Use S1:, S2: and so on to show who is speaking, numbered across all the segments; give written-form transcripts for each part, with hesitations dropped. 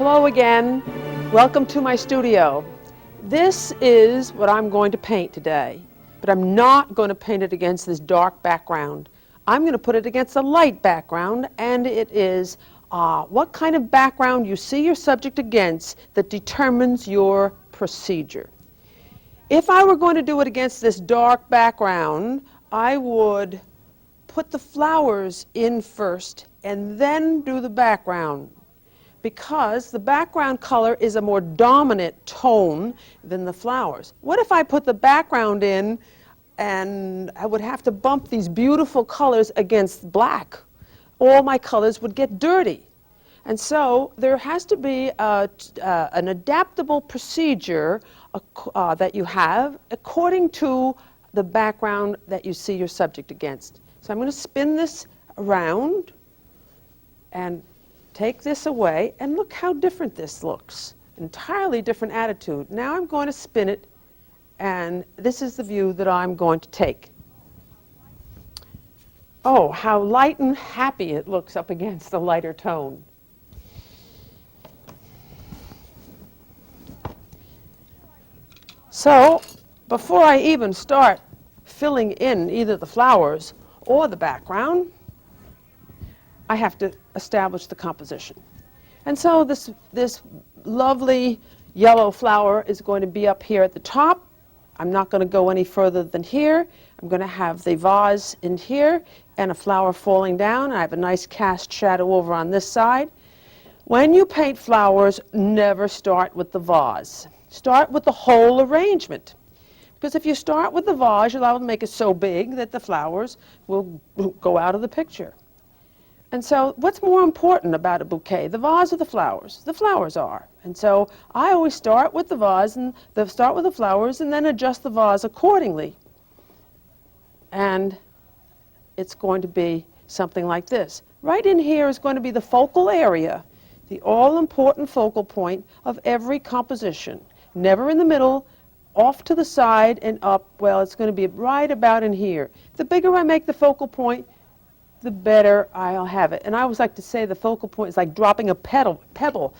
S1: Hello again. Welcome to my studio. This is what I'm going to paint today, but I'm not going to paint it against this dark background. I'm going to put it against a light background, and it is what kind of background you see your subject against that determines your procedure. If I were going to do it against this dark background, I would put the flowers in first and then do the background, because the background color is a more dominant tone than the flowers. What if I put the background in and I would have to bump these beautiful colors against black? All my colors would get dirty. And so there has to be an adaptable procedure that you have according to the background that you see your subject against. So I'm going to spin this around and take this away, and look how different this looks. Entirely different attitude. Now I'm going to spin it, and this is the view that I'm going to take. Oh, how light and happy it looks up against the lighter tone. So, before I even start filling in either the flowers or the background, I have to establish the composition. And so this lovely yellow flower is going to be up here at the top. I'm not going to go any further than here. I'm going to have the vase in here and a flower falling down. I have a nice cast shadow over on this side. When you paint flowers, never start with the vase. Start with the whole arrangement. Because if you start with the vase, you'll have to make it so big that the flowers will go out of the picture. And so what's more important about a bouquet, the vase or the flowers? The flowers are. And so I always start with the vase and start with the flowers and then adjust the vase accordingly. And it's going to be something like this. Right in here is going to be the focal area, the all-important focal point of every composition. Never in the middle, off to the side and up. Well, it's going to be right about in here. The bigger I make the focal point, the better I'll have it. And I always like to say the focal point is like dropping a pebble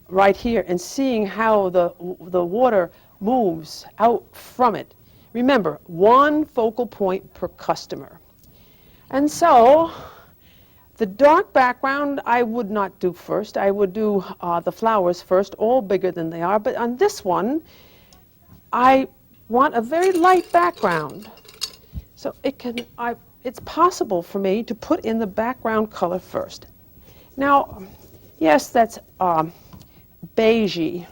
S1: right here and seeing how the water moves out from it. Remember, one focal point per customer. And so the dark background I would not do first. I would do the flowers first, all bigger than they are. But on this one, I want a very light background. So it's possible for me to put in the background color first. Now, yes, that's beigey.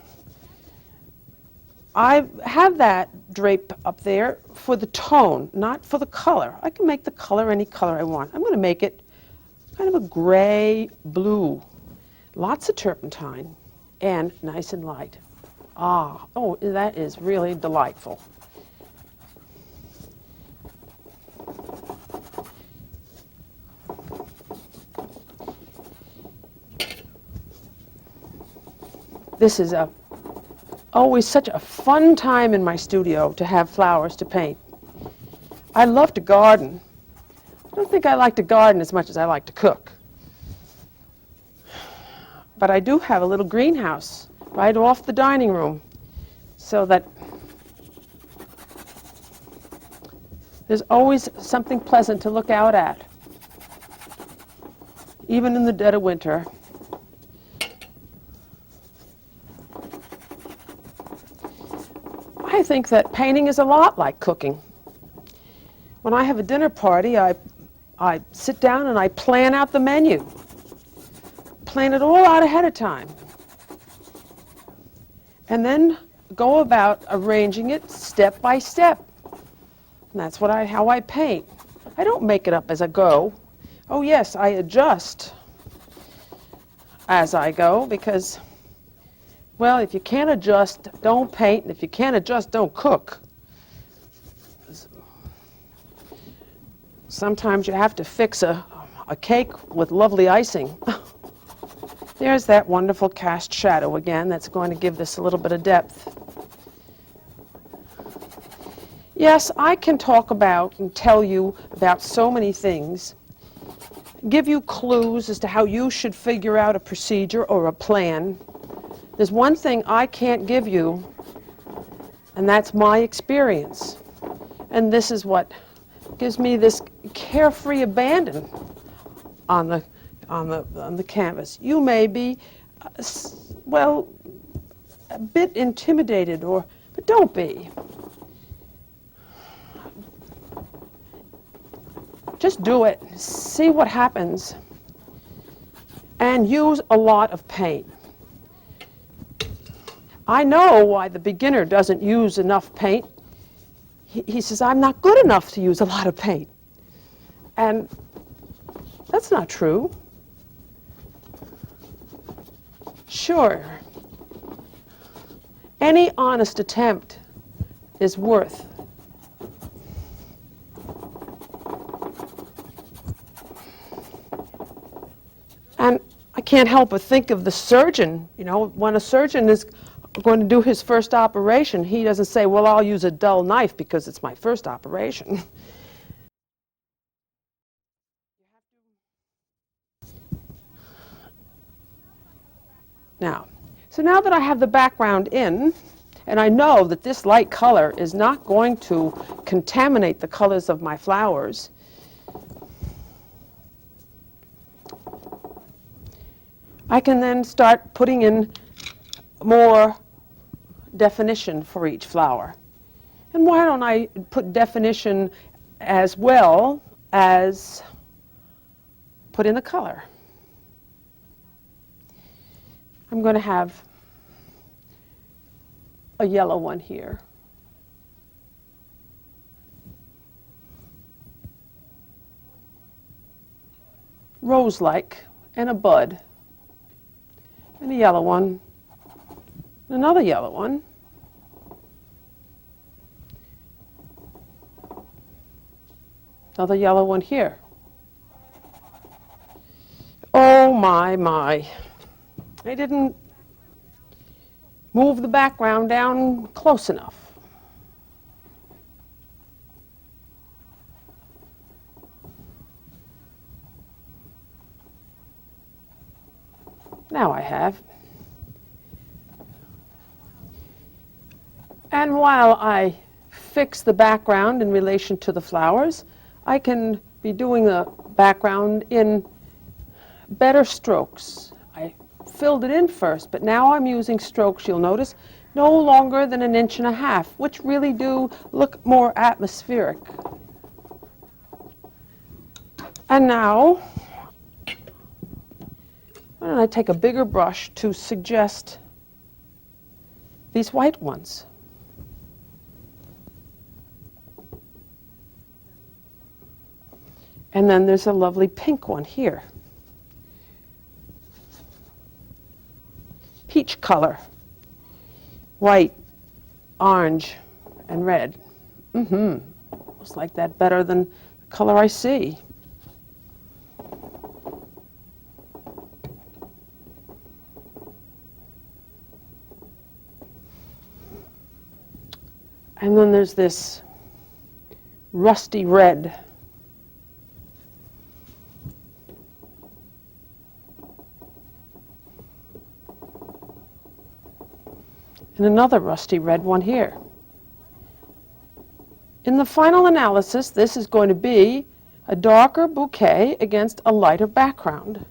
S1: I have that drape up there for the tone, not for the color. I can make the color any color I want. I'm going to make it kind of a gray blue. Lots of turpentine and nice and light. Oh, that is really delightful. This is always such a fun time in my studio to have flowers to paint. I love to garden. I don't think I like to garden as much as I like to cook. But I do have a little greenhouse right off the dining room, so that there's always something pleasant to look out at, even in the dead of winter. I think that painting is a lot like cooking. When I have a dinner party, I sit down and I plan out the menu. Plan it all out ahead of time. And then go about arranging it step by step. And that's how I paint. I don't make it up as I go. Oh yes, I adjust as I go, because, well, if you can't adjust, don't paint, and if you can't adjust, don't cook. Sometimes you have to fix a cake with lovely icing. There's that wonderful cast shadow again that's going to give this a little bit of depth. Yes, I can talk about and tell you about so many things, give you clues as to how you should figure out a procedure or a plan. There's one thing I can't give you, and that's my experience. And this is what gives me this carefree abandon on the canvas. You may be, well, a bit intimidated, but don't be. Just do it. See what happens. And use a lot of paint. I know why the beginner doesn't use enough paint. He says, I'm not good enough to use a lot of paint. And that's not true. Sure, any honest attempt is worth. And I can't help but think of the surgeon. You know, when a surgeon is going to do his first operation, he doesn't say, well, I'll use a dull knife because it's my first operation. Now that I have the background in, and I know that this light color is not going to contaminate the colors of my flowers, I can then start putting in more definition for each flower. And why don't I put definition as well as put in the color? I'm going to have a yellow one here. Rose-like, and a bud. And a yellow one. And another yellow one. Another yellow one here. Oh my, my. I didn't move the background down close enough. Now I have. And while I fix the background in relation to the flowers, I can be doing the background in better strokes. I filled it in first, but now I'm using strokes, you'll notice, no longer than 1.5 inches, which really do look more atmospheric. And now, why don't I take a bigger brush to suggest these white ones. And then there's a lovely pink one here. Peach color, white, orange, and red. Looks like that better than the color I see. And then there's this rusty red. And another rusty red one here. In the final analysis, this is going to be a darker bouquet against a lighter background.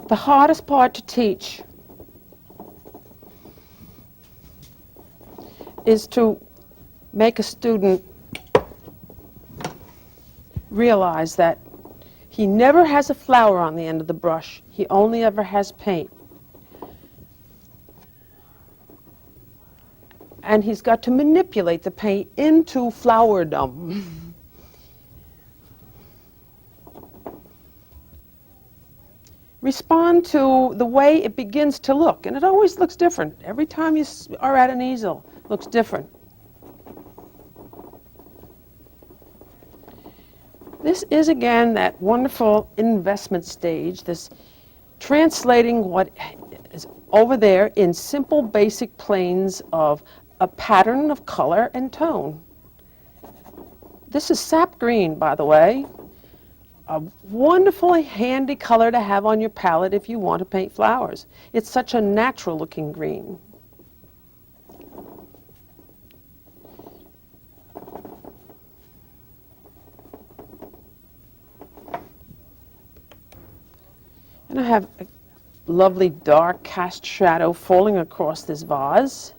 S1: The hardest part to teach is to make a student realize that he never has a flower on the end of the brush. He only ever has paint. and he's got to manipulate the paint into flowerdom. Respond to the way it begins to look, and it always looks different. Every time you are at an easel, it looks different. This is, again, that wonderful investment stage, this translating what is over there in simple, basic planes of a pattern of color and tone. This is sap green, by the way, a wonderfully handy color to have on your palette if you want to paint flowers. It's such a natural-looking green. And I have a lovely dark cast shadow falling across this vase.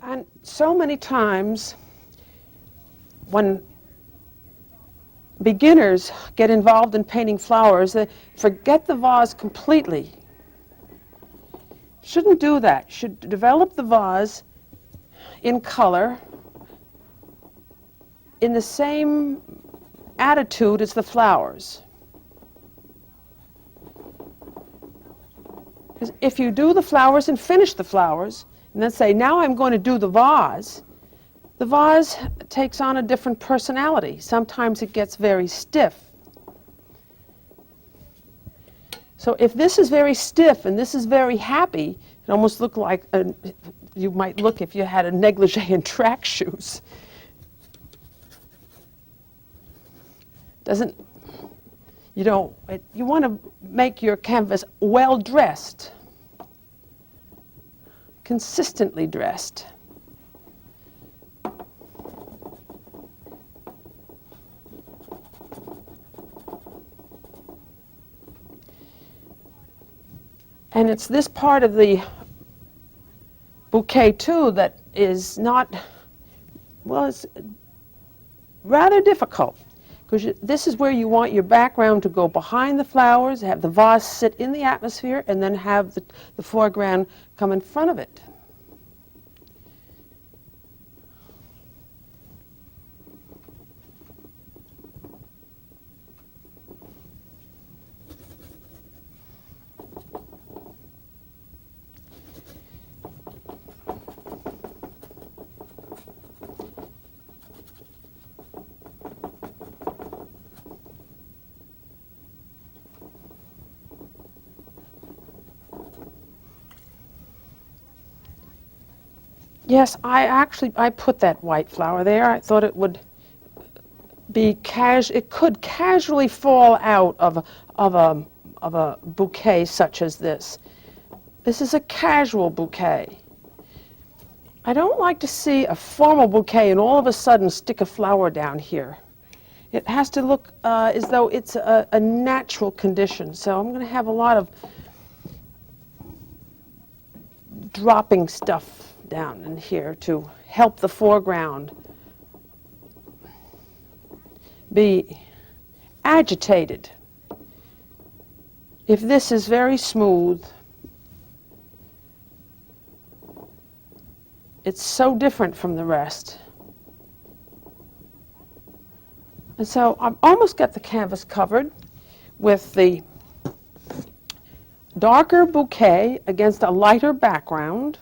S1: And so many times when beginners get involved in painting flowers, they forget the vase completely. Shouldn't do that. Should develop the vase in color in the same attitude as the flowers. Because if you do the flowers and finish the flowers, and then say, now I'm going to do the vase takes on a different personality. Sometimes it gets very stiff. So if this is very stiff and this is very happy, it almost looks like you might look if you had a negligee and track shoes. You want to make your canvas well dressed, consistently dressed. And it's this part of the bouquet, too, that is not, well, it's rather difficult. Because this is where you want your background to go behind the flowers, have the vase sit in the atmosphere, and then have the foreground come in front of it. Yes, I put that white flower there. I thought it would be it could casually fall out of a bouquet such as this. This is a casual bouquet. I don't like to see a formal bouquet and all of a sudden stick a flower down here. It has to look as though it's a natural condition. So I'm going to have a lot of dropping stuff down in here to help the foreground be agitated. If this is very smooth, it's so different from the rest. And so I've almost got the canvas covered with the darker bouquet against a lighter background.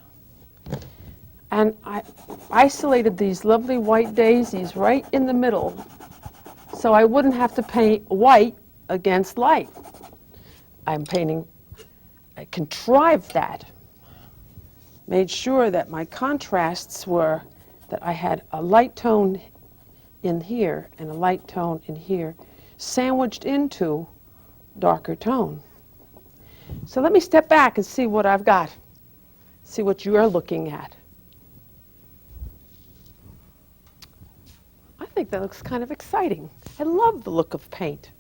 S1: And I isolated these lovely white daisies right in the middle so I wouldn't have to paint white against light. I contrived that. Made sure that my contrasts were that I had a light tone in here and a light tone in here, sandwiched into darker tone. So let me step back and see what I've got, see what you're looking at. I think that looks kind of exciting. I love the look of paint.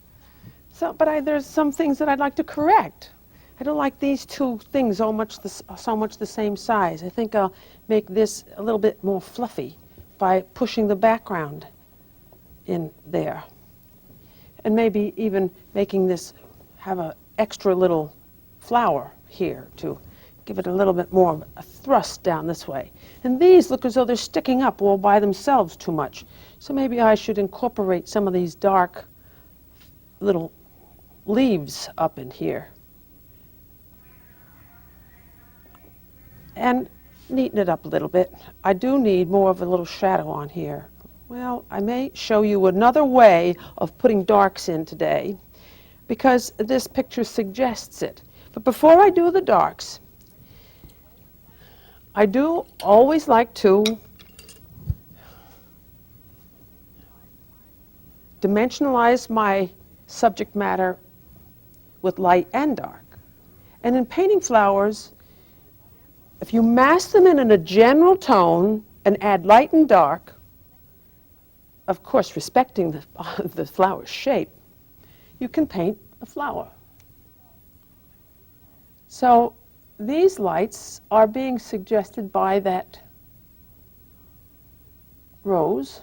S1: But there's some things that I'd like to correct. I don't like these two things so much the same size. I think I'll make this a little bit more fluffy by pushing the background in there. And maybe even making this have an extra little flower here to give it a little bit more of a thrust down this way. And these look as though they're sticking up all by themselves too much. So maybe I should incorporate some of these dark little leaves up in here. And neaten it up a little bit. I do need more of a little shadow on here. Well, I may show you another way of putting darks in today because this picture suggests it. But before I do the darks, I do always like to dimensionalize my subject matter with light and dark. And in painting flowers, if you mass them in a general tone and add light and dark, of course respecting the flower's shape, you can paint a flower. So these lights are being suggested by that rose,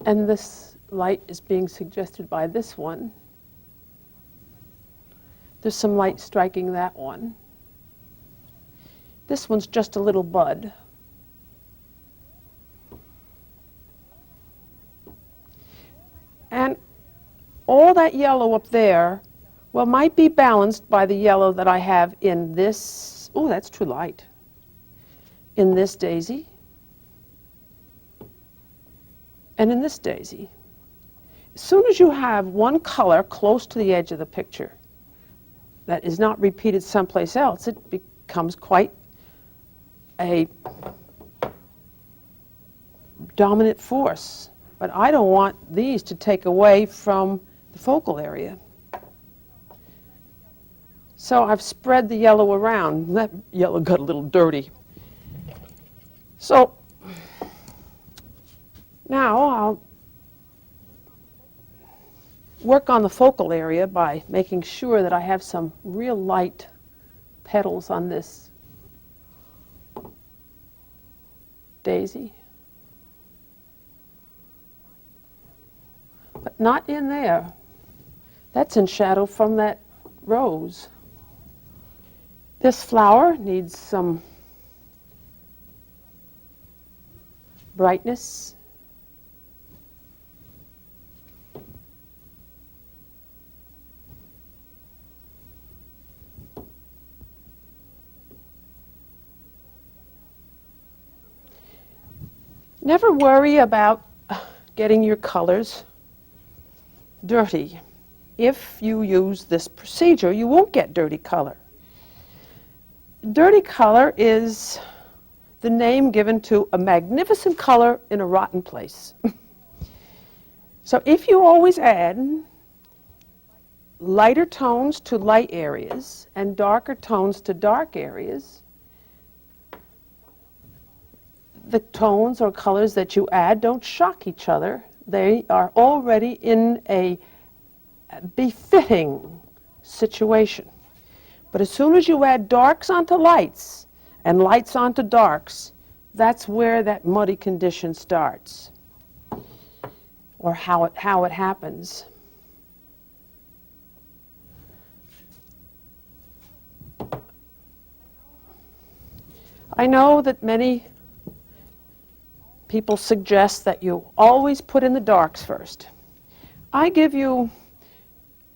S1: and this light is being suggested by this one. There's some light striking that one. This one's just a little bud. And all that yellow up there, well, might be balanced by the yellow that I have in this, oh, that's too light, in this daisy, and in this daisy. As soon as you have one color close to the edge of the picture that is not repeated someplace else, it becomes quite a dominant force. But I don't want these to take away from the focal area. So I've spread the yellow around. That yellow got a little dirty. So now I'll work on the focal area by making sure that I have some real light petals on this daisy. But not in there. That's in shadow from that rose. This flower needs some brightness. Never worry about getting your colors dirty. If you use this procedure, you won't get dirty color. Dirty color is the name given to a magnificent color in a rotten place. So if you always add lighter tones to light areas and darker tones to dark areas, the tones or colors that you add don't shock each other. They are already in a befitting situation. But as soon as you add darks onto lights and lights onto darks, that's where that muddy condition starts, or how it happens. I know that many people suggest that you always put in the darks first. I give you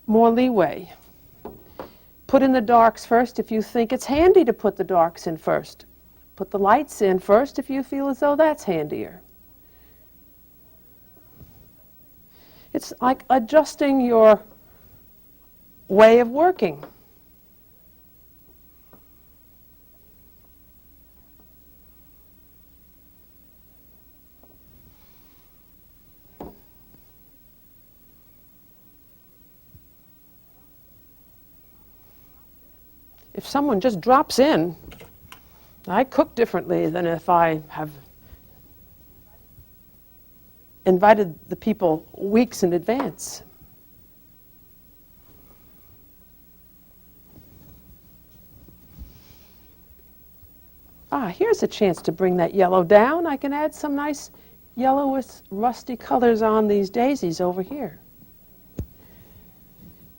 S1: more leeway. Put in the darks first if you think it's handy to put the darks in first. Put the lights in first if you feel as though that's handier. It's like adjusting your way of working. If someone just drops in, I cook differently than if I have invited the people weeks in advance. Here's a chance to bring that yellow down. I can add some nice yellowish, rusty colors on these daisies over here.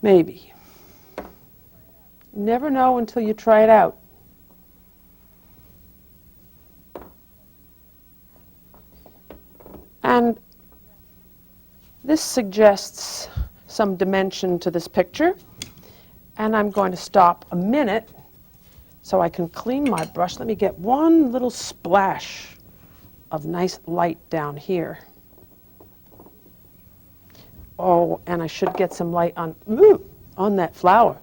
S1: Maybe. Never know until you try it out. And this suggests some dimension to this picture. And I'm going to stop a minute so I can clean my brush. Let me get one little splash of nice light down here. Oh, and I should get some light on that flower.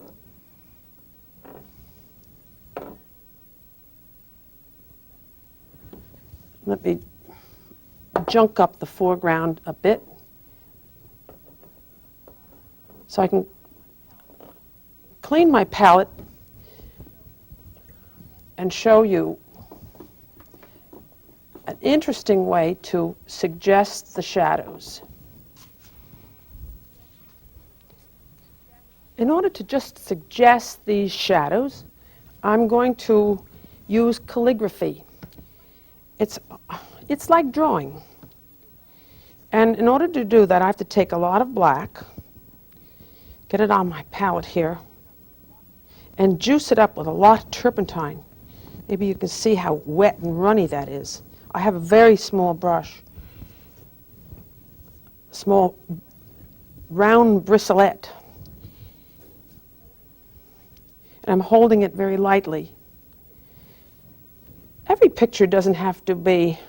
S1: Let me junk up the foreground a bit so I can clean my palette and show you an interesting way to suggest the shadows. In order to just suggest these shadows, I'm going to use calligraphy. It's like drawing. And in order to do that, I have to take a lot of black, get it on my palette here, and juice it up with a lot of turpentine. Maybe you can see how wet and runny that is. I have a very small brush, small round bristlette, and I'm holding it very lightly. Every picture doesn't have to be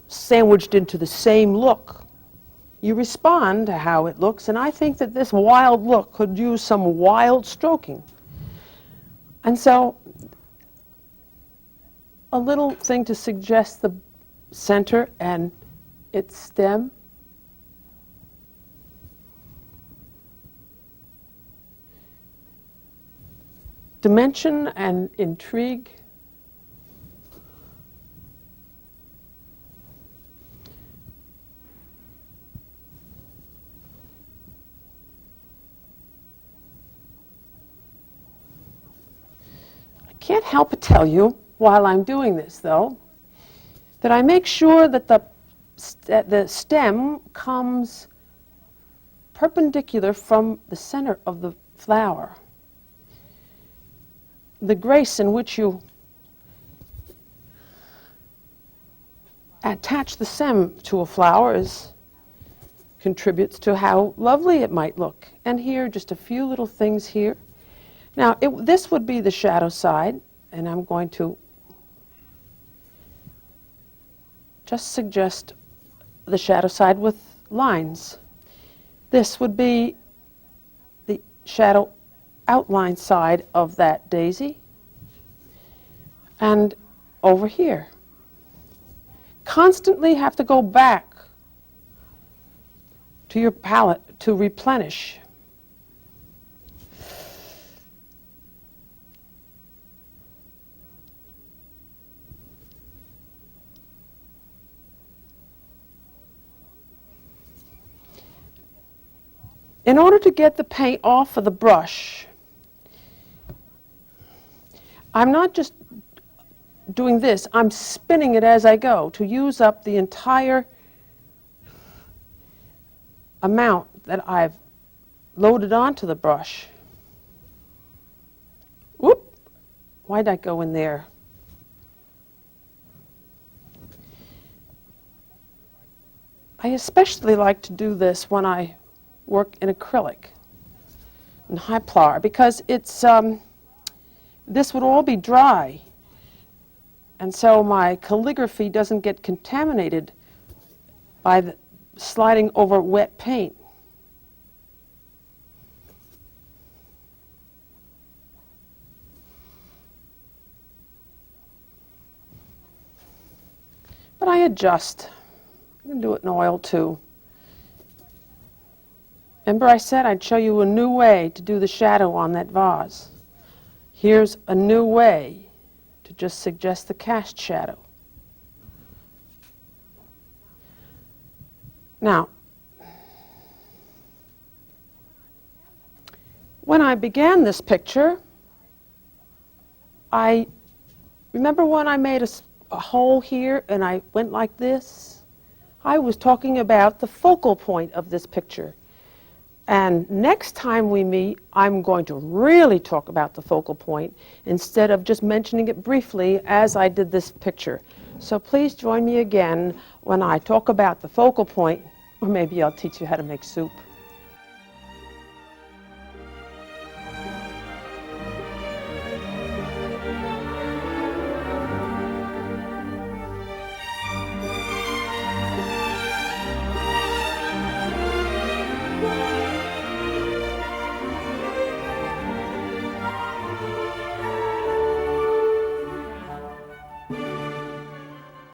S1: sandwiched into the same look. You respond to how it looks, and I think that this wild look could use some wild stroking. And so, a little thing to suggest the center and its stem. Dimension and intrigue. I can't help but tell you, while I'm doing this though, that I make sure that the stem comes perpendicular from the center of the flower. The grace in which you attach the stem to a flower contributes to how lovely it might look. And here, just a few little things here. Now, this would be the shadow side, and I'm going to just suggest the shadow side with lines. This would be the shadow outline side of that daisy, and over here. Constantly have to go back to your palette to replenish. In order to get the paint off of the brush, I'm not just doing this, I'm spinning it as I go to use up the entire amount that I've loaded onto the brush. Whoop! Why'd I go in there? I especially like to do this when I work in acrylic and high plar, because this would all be dry, and so my calligraphy doesn't get contaminated by sliding over wet paint. But I adjust. I can do it in oil too. Remember I said I'd show you a new way to do the shadow on that vase. Here's a new way to just suggest the cast shadow. Now, when I began this picture, I remember when I made a hole here and I went like this, I was talking about the focal point of this picture. And next time we meet, I'm going to really talk about the focal point instead of just mentioning it briefly as I did this picture. So please join me again when I talk about the focal point, or maybe I'll teach you how to make soup.